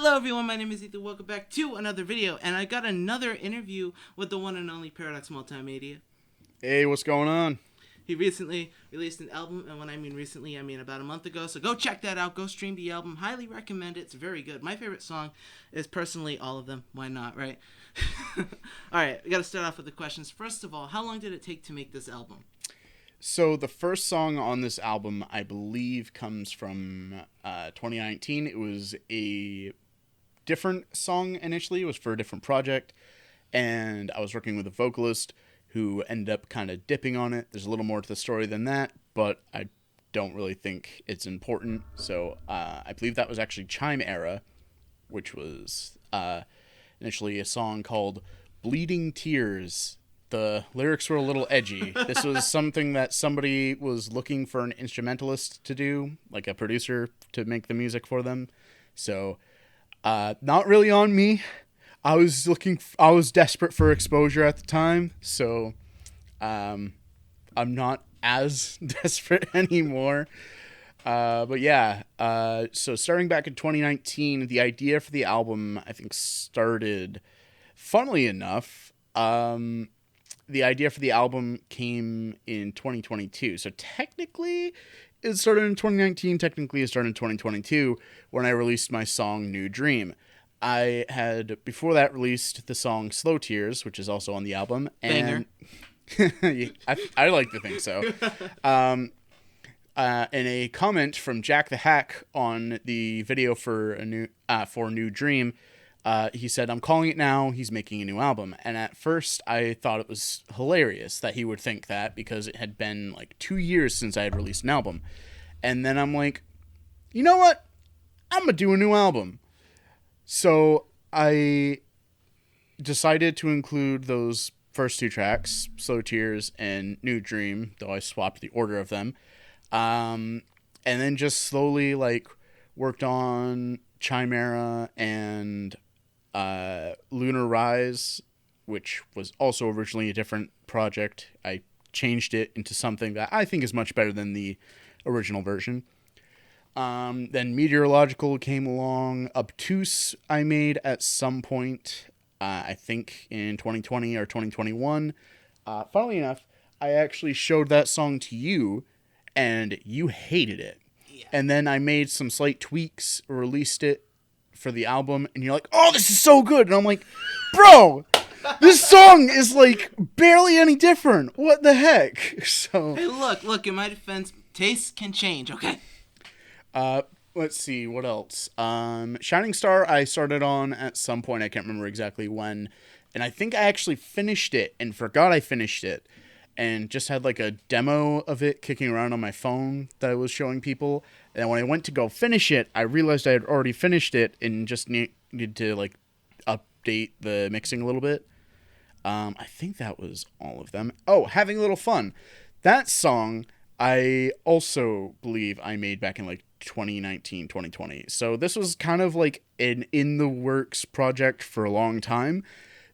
Hello everyone, my name is Ethan. Welcome back to another video, and I got another interview with the one and only Paradox Multimedia. Hey, what's going on? He recently released an album, and when I mean recently, I mean about a month ago, so go check that out, go stream the album, highly recommend it, it's very good. My favorite song is personally all of them, why not, right? Alright, we gotta start off with the questions. First of all, how long did it take to make this album? So the first song on this album, I believe, comes from 2019. It was a different song initially. It was for a different project, and I was working with a vocalist who ended up kind of dipping on it. There's a little more to the story than that, but I don't really think it's important. So I believe that was actually Chime Era, which was initially a song called Bleeding Tears. The lyrics were a little edgy. This was something that somebody was looking for an instrumentalist to do, like a producer to make the music for them. So, not really on me. I was desperate for exposure at the time, so I'm not as desperate anymore. But yeah, so starting back in 2019, the idea for the album, I think, started, funnily enough, the idea for the album came in 2022. So technically, it started in 2019. Technically, it started in 2022 when I released my song New Dream. I had, before that, released the song Slow Tears, which is also on the album. And I like to think so. In a comment from Jack the Hack on the video for New Dream, he said, "I'm calling it now. He's making a new album." And at first, I thought it was hilarious that he would think that because it had been like 2 years since I had released an album. And then I'm like, you know what? I'm going to do a new album. So I decided to include those first two tracks, Slow Tears and New Dream, though I swapped the order of them. And then just slowly worked on Chimera and Lunar Rise, which was also originally a different project. I changed it into something that I think is much better than the original version. Then Meteorological came along. Obtuse I made at some point, I think in 2020 or 2021. Funnily enough, I actually showed that song to you, and you hated it. Yeah. And then I made some slight tweaks, released it for the album, and you're like, "Oh, this is so good!" And I'm like, "Bro, this song is like barely any different. What the heck?" So Hey, look, in my defense, tastes can change, okay? let's see what else. Shining Star I started on at some point. I can't remember exactly when, and I think I actually finished it and forgot I finished it, and just had like a demo of it kicking around on my phone that I was showing people. And when I went to go finish it, I realized I had already finished it and just needed to update the mixing a little bit. I think that was all of them. Oh, Having a Little Fun. That song I also believe I made back in 2019, 2020. So this was kind of like an in-the-works project for a long time.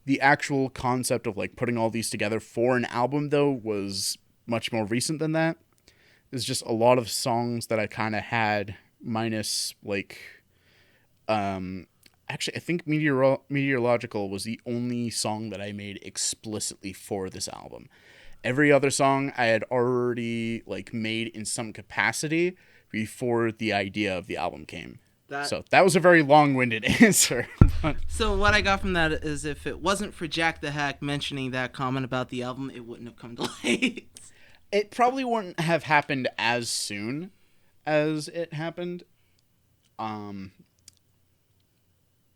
The actual concept of putting all these together for an album, though, was much more recent than that. There's just a lot of songs that I kind of had, minus actually, I think Meteorological was the only song that I made explicitly for this album. Every other song I had already made in some capacity before the idea of the album came. So that was a very long-winded answer. So what I got from that is, if it wasn't for Jack the Hack mentioning that comment about the album, it wouldn't have come to light. It probably wouldn't have happened as soon as it happened.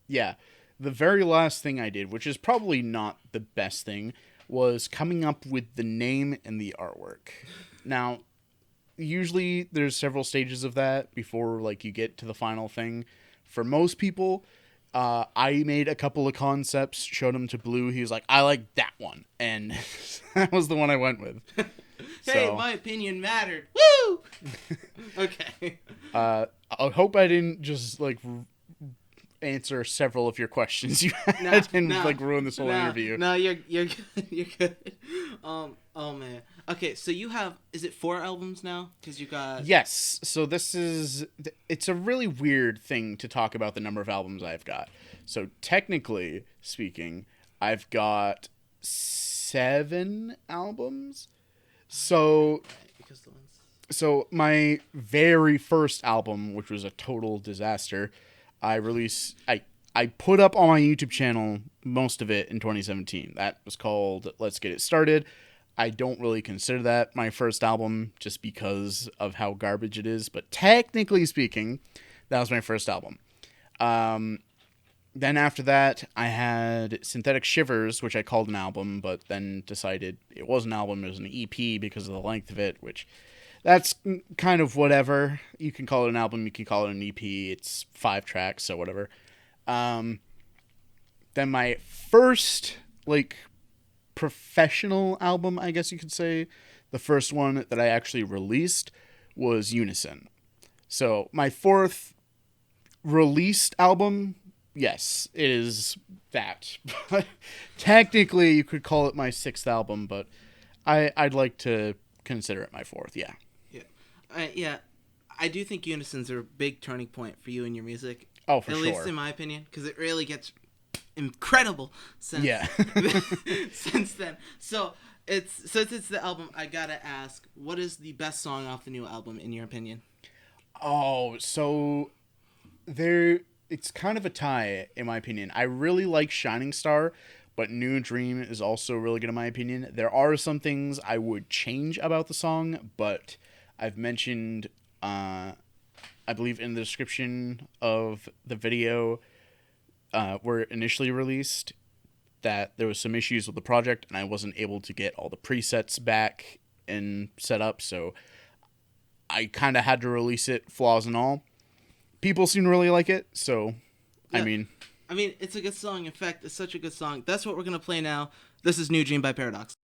Yeah. The very last thing I did, which is probably not the best thing, was coming up with the name and the artwork. Now, usually there's several stages of that before you get to the final thing. For most people, I made a couple of concepts, showed them to Blue. He was like, "I like that one," and that was the one I went with. Hey, my opinion mattered. Woo! Okay. I hope I didn't just answer several of your questions you had like ruin this whole interview. No, you're good. You're good. Oh man. Okay, so you have, is it 4 albums now? Because you got... Yes. So it's a really weird thing to talk about the number of albums I've got. So technically speaking, I've got 7 albums. So my very first album, which was a total disaster, I put up on my YouTube channel most of it in 2017. That was called Let's Get It Started. I don't really consider that my first album just because of how garbage it is, but technically speaking, that was my first album. Then after that, I had Synthetic Shivers, which I called an album, but then decided it was an album, it was an EP because of the length of it, which that's kind of whatever. You can call it an album, you can call it an EP, it's 5 tracks, so whatever. Then my first, professional album, I guess you could say, the first one that I actually released was Unison. So my 4th released album, yes, it is that. But technically, you could call it my 6th album, but I'd like to consider it my 4th, yeah. Yeah. I do think Unison's a big turning point for you and your music. Oh, for sure. At least in my opinion, because it really gets incredible since since then. So since it's the album, I gotta ask, what is the best song off the new album in your opinion? Oh, so it's kind of a tie in my opinion. I really like Shining Star, but New Dream is also really good in my opinion. There are some things I would change about the song, but I've mentioned, I believe in the description of the video, where it initially released, that there was some issues with the project and I wasn't able to get all the presets back and set up, so I kind of had to release it, flaws and all. People seem to really like it, so yeah. I mean, it's a good song. In fact, it's such a good song. That's what we're gonna play now. This is New Dream by Paradox.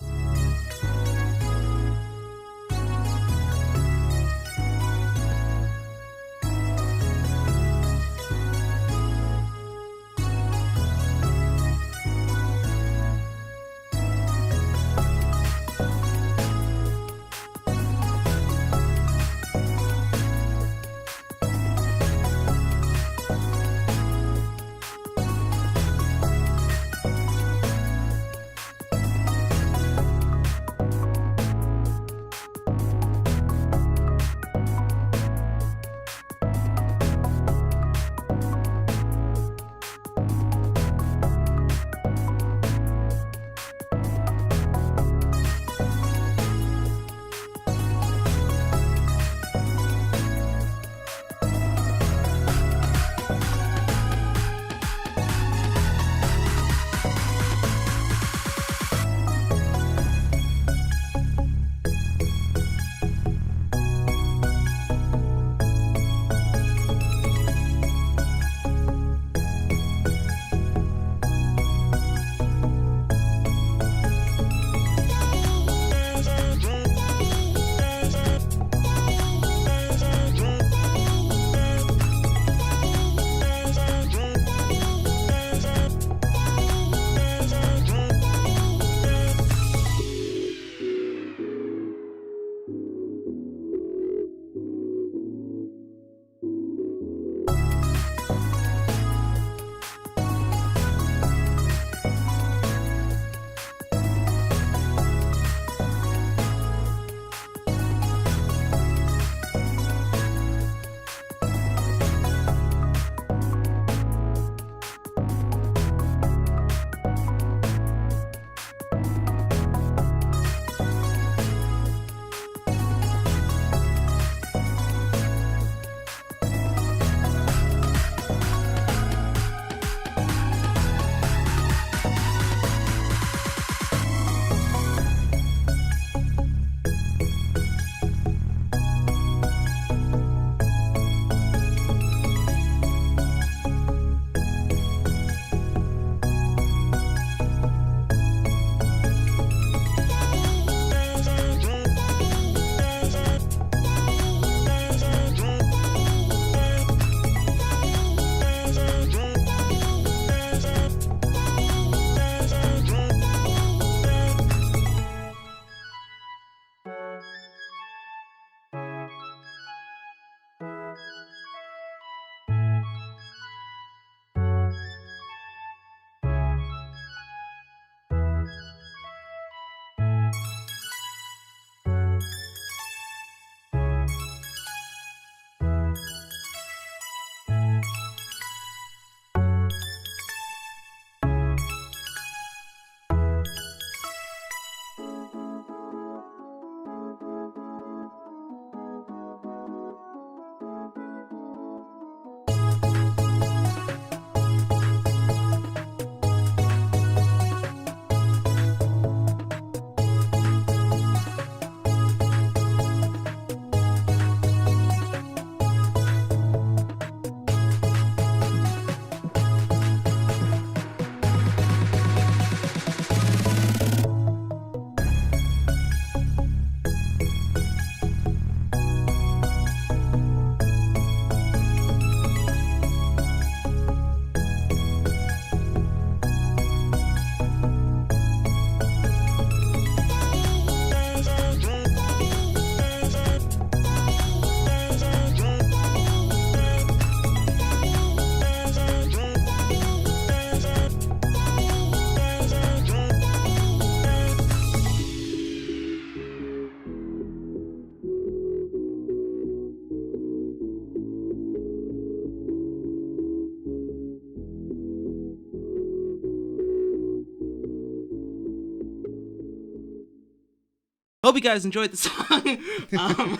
Hope you guys enjoyed the song.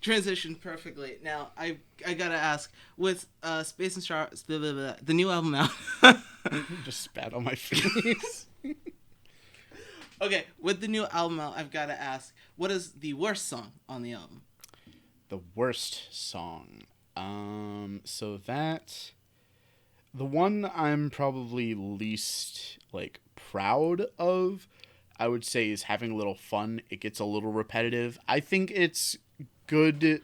Transitioned perfectly. Now I gotta ask, with Space and Stars, the new album out. Just spat on my face. Okay, with the new album out, I've gotta ask, what is the worst song on the album? The worst song. So that the one I'm probably least like proud of, I would say, is Having a Little Fun. It gets a little repetitive. I think it's good.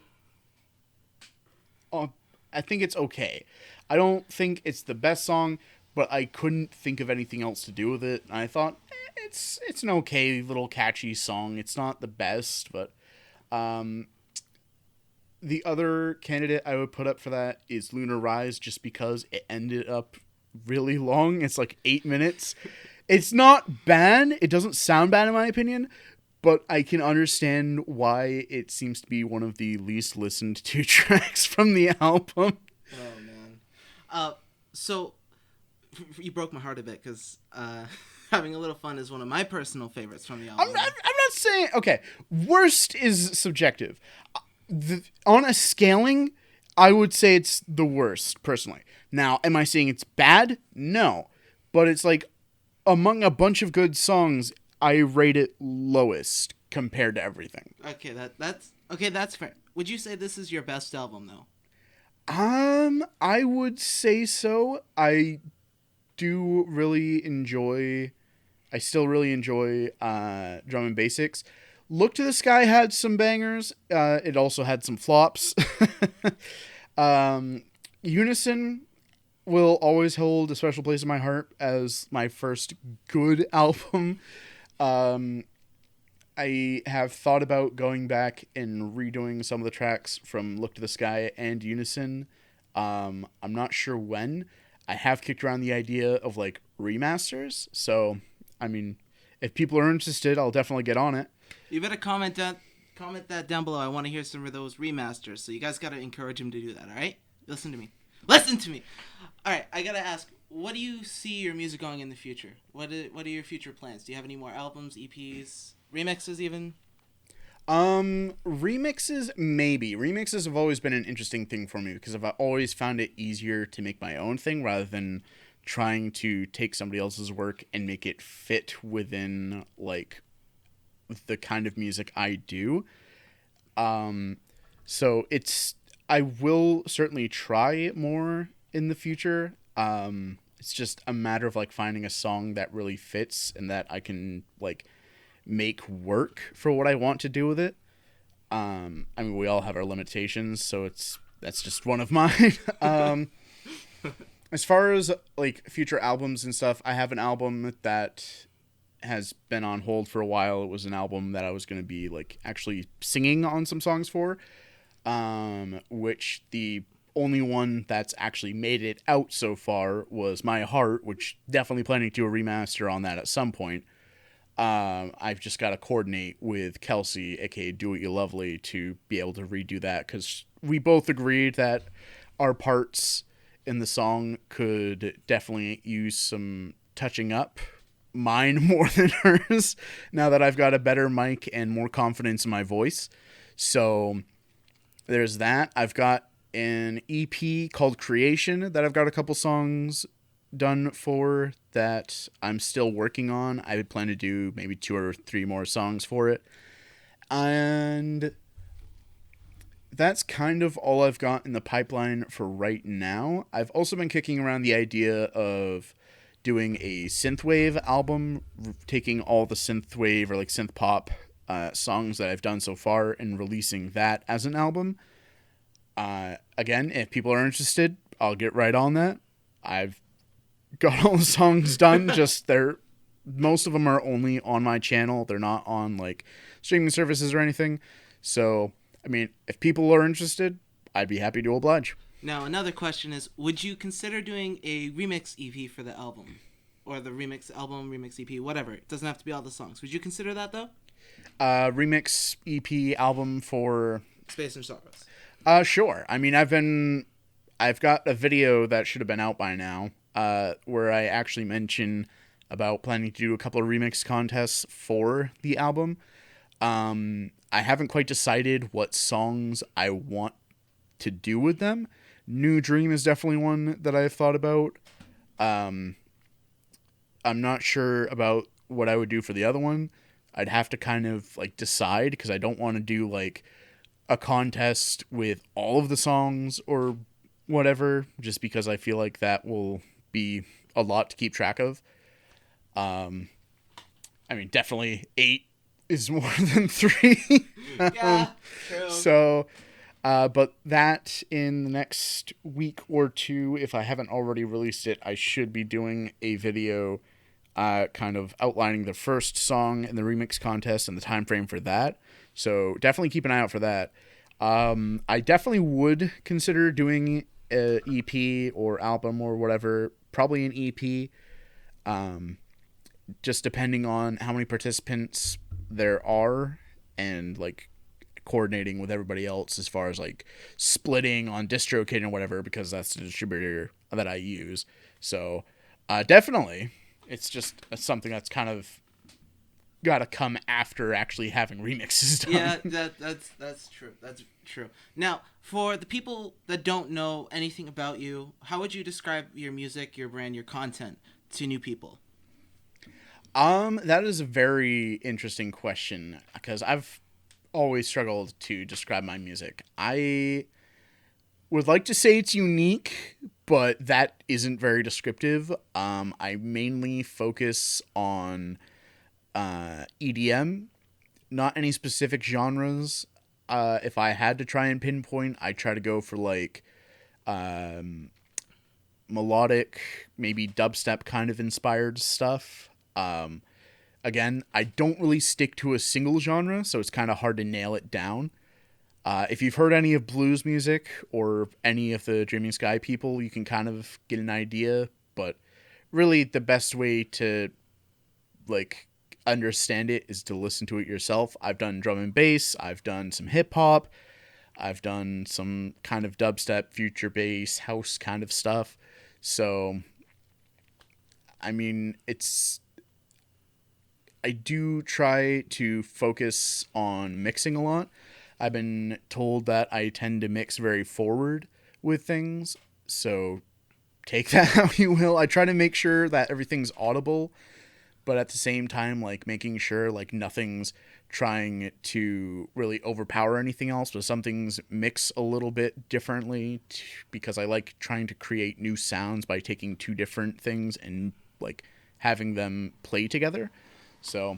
I think it's okay. I don't think it's the best song, but I couldn't think of anything else to do with it. And I thought it's an okay little catchy song. It's not the best, but the other candidate I would put up for that is Lunar Rise, just because it ended up really long. It's like 8 minutes. It's not bad. It doesn't sound bad in my opinion, but I can understand why it seems to be one of the least listened to tracks from the album. Oh man. So you broke my heart a bit because Having a Little Fun is one of my personal favorites from the album. I'm not saying, okay, worst is subjective. On a scaling, I would say it's the worst, personally. Now, am I saying it's bad? No. But it's like, among a bunch of good songs, I rate it lowest compared to everything. Okay, that's fair. Would you say this is your best album though? I would say so. I still really enjoy Drum and Basics. Look to the Sky had some bangers. It also had some flops. Unison will always hold a special place in my heart as my first good album. I have thought about going back and redoing some of the tracks from Look to the Sky and Unison. I'm not sure when. I have kicked around the idea of like remasters. So, I mean, if people are interested, I'll definitely get on it. You better comment that down below. I want to hear some of those remasters. So you guys got to encourage him to do that, all right? Listen to me. All right, I got to ask, what do you see your music going in the future? What are your future plans? Do you have any more albums, EPs, remixes even? Remixes, maybe. Remixes have always been an interesting thing for me because I've always found it easier to make my own thing rather than trying to take somebody else's work and make it fit within like the kind of music I do. So I will certainly try more in the future. It's just a matter of like finding a song that really fits and that I can like make work for what I want to do with it. I mean, we all have our limitations, so that's just one of mine. As far as like future albums and stuff, I have an album that has been on hold for a while. It was an album that I was going to be like actually singing on some songs for, which the only one that's actually made it out so far was My Heart, which definitely planning to do a remaster on that at some point. I've just got to coordinate with Kelsey, aka Do It You Lovely, to be able to redo that because we both agreed that our parts in the song could definitely use some touching up. Mine more than hers, now that I've got a better mic and more confidence in my voice. So there's that. I've got an EP called Creation that I've got a couple songs done for that I'm still working on. I would plan to do maybe 2 or 3 more songs for it. And that's kind of all I've got in the pipeline for right now. I've also been kicking around the idea of doing a synthwave album, taking all the synthwave or like synth pop songs that I've done so far and releasing that as an album. Again, if people are interested, I'll get right on that. I've got all the songs done. Just most of them are only on my channel. They're not on like streaming services or anything. So, I mean, if people are interested, I'd be happy to oblige. Now, another question is, would you consider doing a remix EP for the album? Or the remix album, remix EP, whatever. It doesn't have to be all the songs. Would you consider that, though? Remix EP album for Space and Stars. Sure. I mean, I've got a video that should have been out by now, where I actually mention about planning to do a couple of remix contests for the album. I haven't quite decided what songs I want to do with them. New Dream is definitely one that I've thought about. Um, I'm not sure about what I would do for the other one. I'd have to kind of like decide because I don't want to do like a contest with all of the songs or whatever, just because I feel like that will be a lot to keep track of. Um, I mean, definitely 8 is more than 3. Yeah, true. But that in the next week or two, if I haven't already released it, I should be doing a video kind of outlining the first song in the remix contest and the time frame for that. So definitely keep an eye out for that. I definitely would consider doing a EP or album or whatever, probably an EP. Just depending on how many participants there are and like coordinating with everybody else as far as like splitting on DistroKid and whatever, because that's the distributor that I use. So definitely it's just something that's kind of got to come after actually having remixes done. Yeah, that's true. That's true. Now, for the people that don't know anything about you, how would you describe your music, your brand, your content to new people? That is a very interesting question because I've always struggled to describe my music. I would like to say it's unique, but that isn't very descriptive. I mainly focus on EDM, not any specific genres. If I had to try and pinpoint, I try to go for like melodic, maybe dubstep kind of inspired stuff. Again, I don't really stick to a single genre, so it's kind of hard to nail it down. If you've heard any of blues music or any of the Dreaming Sky people, you can kind of get an idea. But really, the best way to like understand it is to listen to it yourself. I've done drum and bass. I've done some hip hop. I've done some kind of dubstep, future bass, house kind of stuff. So, I mean, I do try to focus on mixing a lot. I've been told that I tend to mix very forward with things, so take that how you will. I try to make sure that everything's audible, but at the same time, like making sure like nothing's trying to really overpower anything else, but some things mix a little bit differently because I like trying to create new sounds by taking two different things and like having them play together. So,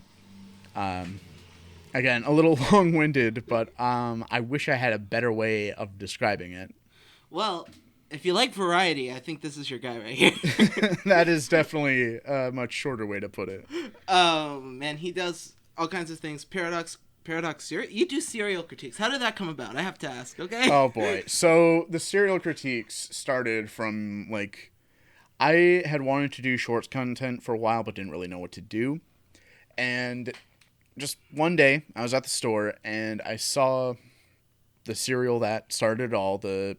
again, a little long-winded, but I wish I had a better way of describing it. Well, if you like variety, I think this is your guy right here. That is definitely a much shorter way to put it. Man, he does all kinds of things. Paradox, you do serial critiques. How did that come about? I have to ask, okay? Oh boy. So the serial critiques started from like I had wanted to do shorts content for a while but didn't really know what to do. And just one day I was at the store and I saw the cereal that started all, the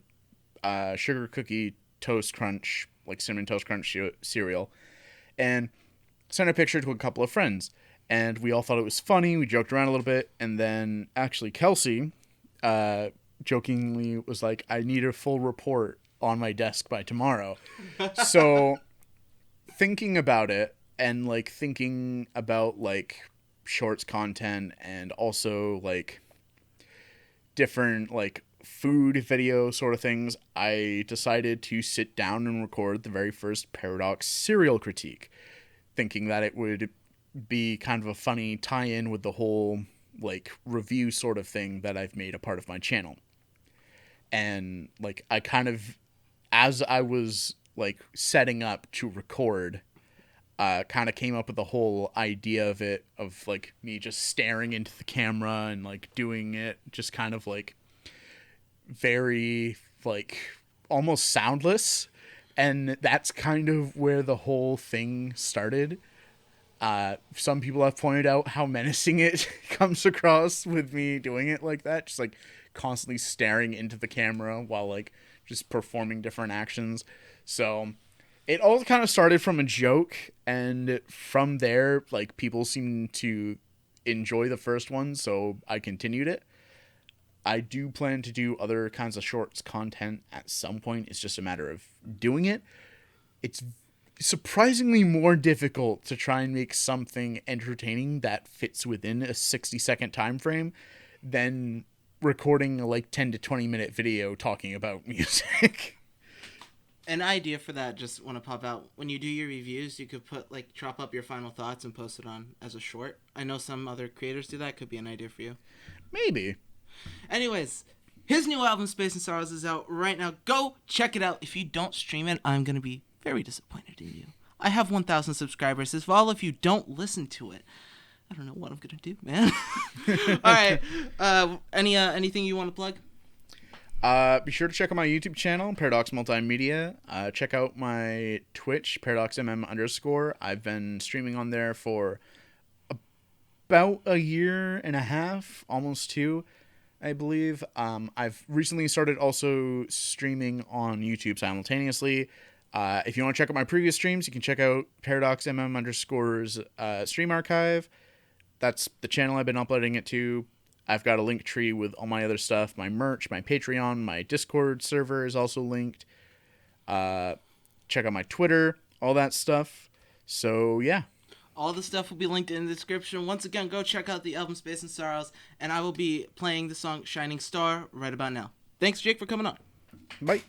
sugar cookie toast crunch, like cinnamon toast crunch cereal, and sent a picture to a couple of friends. And we all thought it was funny. We joked around a little bit. And then actually Kelsey jokingly was like, I need a full report on my desk by tomorrow. So thinking about it and like thinking about like shorts content and also like different like food video sort of things, I decided to sit down and record the very first Paradox cereal critique, thinking that it would be kind of a funny tie-in with the whole like review sort of thing that I've made a part of my channel. And like I kind of, as I was like setting up to record, kind of came up with the whole idea of it, of like me just staring into the camera and like doing it just kind of like very like almost soundless. And that's kind of where the whole thing started. Some people have pointed out how menacing it comes across with me doing it like that, just like constantly staring into the camera while like just performing different actions. So it all kind of started from a joke, and from there, like people seem to enjoy the first one, so I continued it. I do plan to do other kinds of shorts content at some point. It's just a matter of doing it. It's surprisingly more difficult to try and make something entertaining that fits within a 60-second time frame than recording a like 10 to 20 minute video talking about music. An idea for that, just want to pop out. When you do your reviews, you could put like chop up your final thoughts and post it on as a short. I know some other creators do that. Could be an idea for you. Maybe. Anyways, his new album Space and Sorrows is out right now. Go check it out. If you don't stream it, I'm going to be very disappointed in you. I have 1,000 subscribers. If all of you don't listen to it, I don't know what I'm going to do, man. All right. Anything you want to plug? Be sure to check out my YouTube channel, Paradox Multimedia. Check out my Twitch, ParadoxMM_. I've been streaming on there for about a year and a half, almost 2, I believe. I've recently started also streaming on YouTube simultaneously. If you want to check out my previous streams, you can check out ParadoxMM_'s stream archive. That's the channel I've been uploading it to. I've got a link tree with all my other stuff, my merch, my Patreon, my Discord server is also linked. Check out my Twitter, all that stuff. So, yeah. All the stuff will be linked in the description. Once again, go check out the album Space and Sorrows, and I will be playing the song Shining Star right about now. Thanks, Jake, for coming on. Bye.